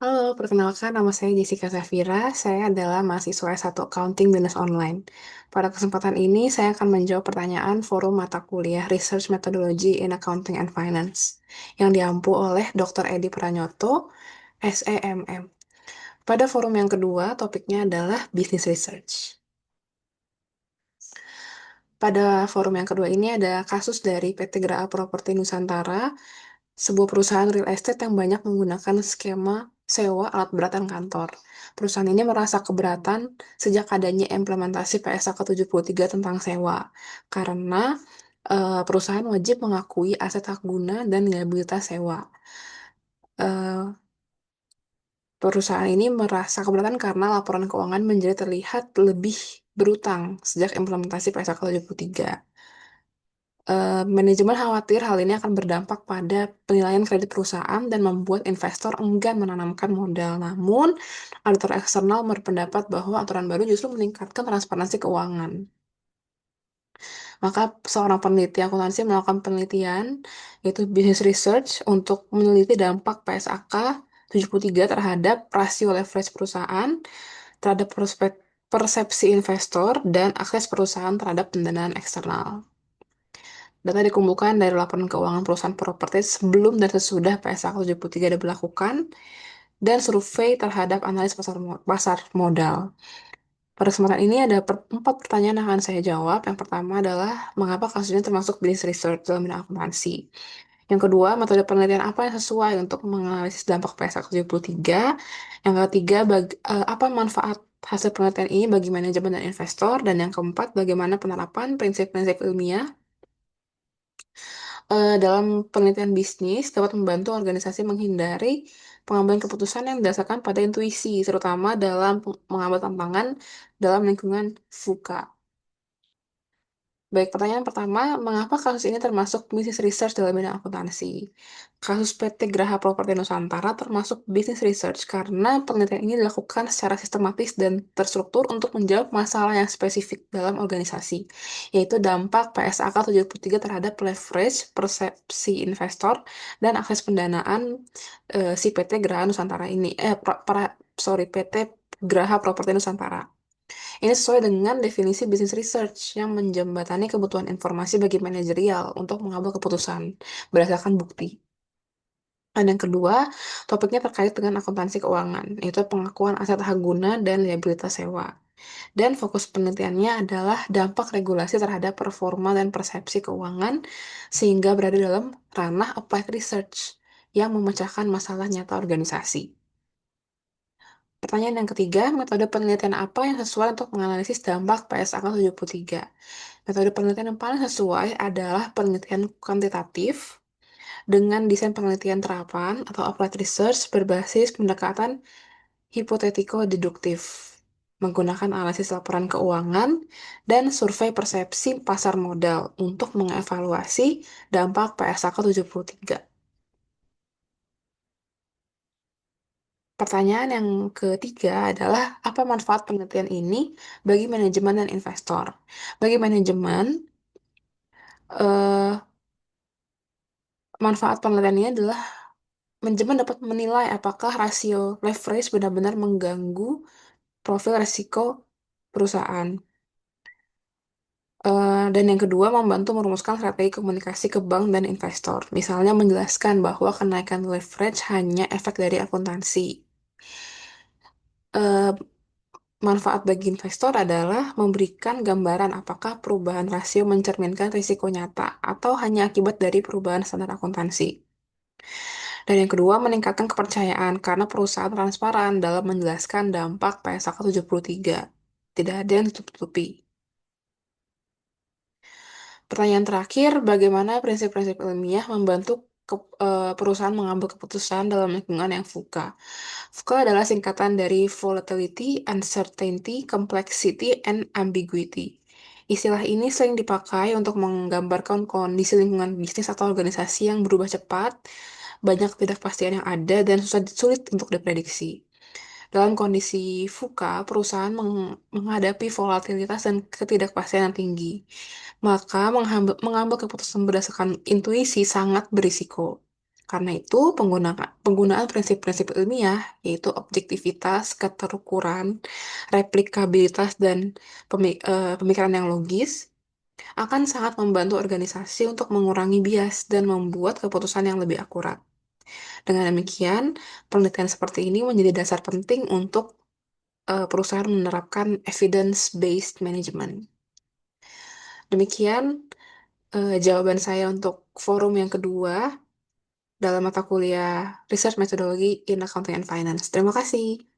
Halo, perkenalkan nama saya Jessica Safira. Saya adalah mahasiswa S1 Accounting Binus Online. Pada kesempatan ini, saya akan menjawab pertanyaan forum mata kuliah Research Methodology in Accounting and Finance yang diampu oleh Dr. Edi Pranyoto, SEMM. Pada forum yang kedua, topiknya adalah Business Research. Pada forum yang kedua ini ada kasus dari PT Graa Properti Nusantara, sebuah perusahaan real estate yang banyak menggunakan skema sewa alat berat dan kantor. Perusahaan ini merasa keberatan sejak adanya implementasi PSAK 73 tentang sewa, karena perusahaan wajib mengakui aset hak guna dan liabilitas sewa. Eh, Perusahaan ini merasa keberatan karena laporan keuangan menjadi terlihat lebih berutang sejak implementasi PSAK 73. Manajemen khawatir hal ini akan berdampak pada penilaian kredit perusahaan dan membuat investor enggan menanamkan modal. Namun, auditor eksternal berpendapat bahwa aturan baru justru meningkatkan transparansi keuangan. Maka, seorang peneliti akuntansi melakukan penelitian, yaitu business research, untuk meneliti dampak PSAK 73 terhadap rasio leverage perusahaan, terhadap persepsi investor, dan akses perusahaan terhadap pendanaan eksternal. Data dikumpulkan dari laporan keuangan perusahaan properti sebelum dan sesudah PSAK 73 diberlakukan dan survei terhadap analis pasar modal. Pada kesempatan ini ada empat pertanyaan yang akan saya jawab. Yang pertama adalah mengapa kasus ini termasuk business research dalam bidang akuntansi. Yang kedua, metode penelitian apa yang sesuai untuk menganalisis dampak PSAK 73. Yang ketiga, apa manfaat hasil penelitian ini bagi manajemen dan investor. Dan yang keempat, bagaimana penerapan prinsip-prinsip ilmiah dalam penelitian bisnis dapat membantu organisasi menghindari pengambilan keputusan yang didasarkan pada intuisi, terutama dalam mengambil tantangan dalam lingkungan VUCA. Baik, pertanyaan pertama, mengapa kasus ini termasuk business research dalam bidang akuntansi? Kasus PT Graha Properti Nusantara termasuk business research karena penelitian ini dilakukan secara sistematis dan terstruktur untuk menjawab masalah yang spesifik dalam organisasi, yaitu dampak PSAK 73 terhadap leverage, persepsi investor, dan akses pendanaan si PT Graha Nusantara ini. PT Graha Properti Nusantara. Ini sesuai dengan definisi business research yang menjembatani kebutuhan informasi bagi manajerial untuk mengambil keputusan berdasarkan bukti. Dan yang kedua, topiknya terkait dengan akuntansi keuangan, yaitu pengakuan aset hak guna dan liabilitas sewa. Dan fokus penelitiannya adalah dampak regulasi terhadap performa dan persepsi keuangan sehingga berada dalam ranah applied research yang memecahkan masalah nyata organisasi. Pertanyaan yang ketiga, metode penelitian apa yang sesuai untuk menganalisis dampak PSAK 73? Metode penelitian yang paling sesuai adalah penelitian kuantitatif dengan desain penelitian terapan atau applied research berbasis pendekatan hipotetiko-deduktif, menggunakan analisis laporan keuangan dan survei persepsi pasar modal untuk mengevaluasi dampak PSAK 73. Pertanyaan yang ketiga adalah apa manfaat penelitian ini bagi manajemen dan investor? Bagi manajemen, eh, manfaat penelitian ini adalah manajemen dapat menilai apakah rasio leverage benar-benar mengganggu profil risiko perusahaan. Dan yang kedua, membantu merumuskan strategi komunikasi ke bank dan investor. Misalnya menjelaskan bahwa kenaikan leverage hanya efek dari akuntansi. Eh, Manfaat bagi investor adalah memberikan gambaran apakah perubahan rasio mencerminkan risiko nyata atau hanya akibat dari perubahan standar akuntansi. Dan yang kedua, meningkatkan kepercayaan karena perusahaan transparan dalam menjelaskan dampak PSAK 73. Tidak ada yang ditutup-tutupi. Pertanyaan terakhir, bagaimana prinsip-prinsip ilmiah membantu perusahaan mengambil keputusan dalam lingkungan yang VUCA? VUCA adalah singkatan dari Volatility, Uncertainty, Complexity, and Ambiguity. Istilah ini sering dipakai untuk menggambarkan kondisi lingkungan bisnis atau organisasi yang berubah cepat, banyak ketidakpastian yang ada, dan sulit untuk diprediksi. Dalam kondisi VUCA, perusahaan menghadapi volatilitas dan ketidakpastian yang tinggi. Maka mengambil keputusan berdasarkan intuisi sangat berisiko. Karena itu, penggunaan prinsip-prinsip ilmiah, yaitu objektivitas, keterukuran, replikabilitas, dan pemikiran yang logis, akan sangat membantu organisasi untuk mengurangi bias dan membuat keputusan yang lebih akurat. Dengan demikian, penelitian seperti ini menjadi dasar penting untuk perusahaan menerapkan evidence-based management. Demikian jawaban saya untuk forum yang kedua dalam mata kuliah Research Methodology in Accounting and Finance. Terima kasih.